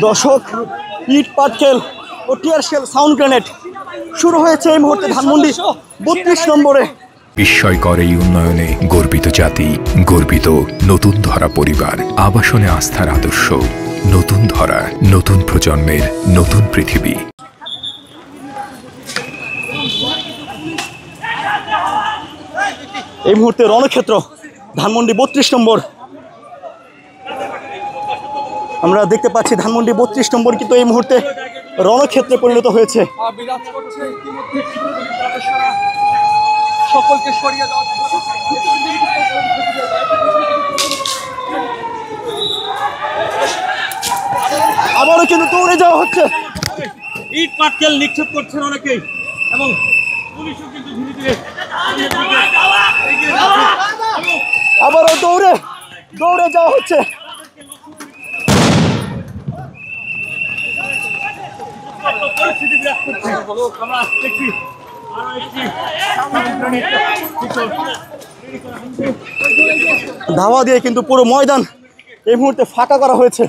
দর্শক, ইট পাটকেল ও tear shell sound grenade শুরু হয়েছে এই মুহূর্তে ধানমন্ডি 32 নম্বরে। বিস্ময়কর এই উন্নয়নে গর্বিত জাতি, গর্বিত নতুন ধরা পরিবার, আবাসনে আস্থার আদর্শ, নতুন ধরা, নতুন প্রজন্মের নতুন পৃথিবী। এই মুহূর্তে রণক্ষেত্র ধানমন্ডি 32 নম্বর। আমরা দেখতে পাচ্ছি ধানমন্ডি 32 নম্বর কিন্তু এই মুহূর্তে রণক্ষেত্রে পরিণত হয়েছে। আবারও কিন্তু দৌড়ে যাওয়া হচ্ছে, ইট পাটকেল নিক্ষেপ করছেন অনেকেই এবং পুলিশও কিন্তু ধীরে ধীরে আবারও দৌড়ে যাওয়া হচ্ছে। পরিস্থিতি বিরাজ করছে। আমরা দেখছি আরো একটি ধাওয়া দিয়ে কিন্তু পুরো ময়দান এই মুহূর্তে ফাঁকা করা হয়েছে।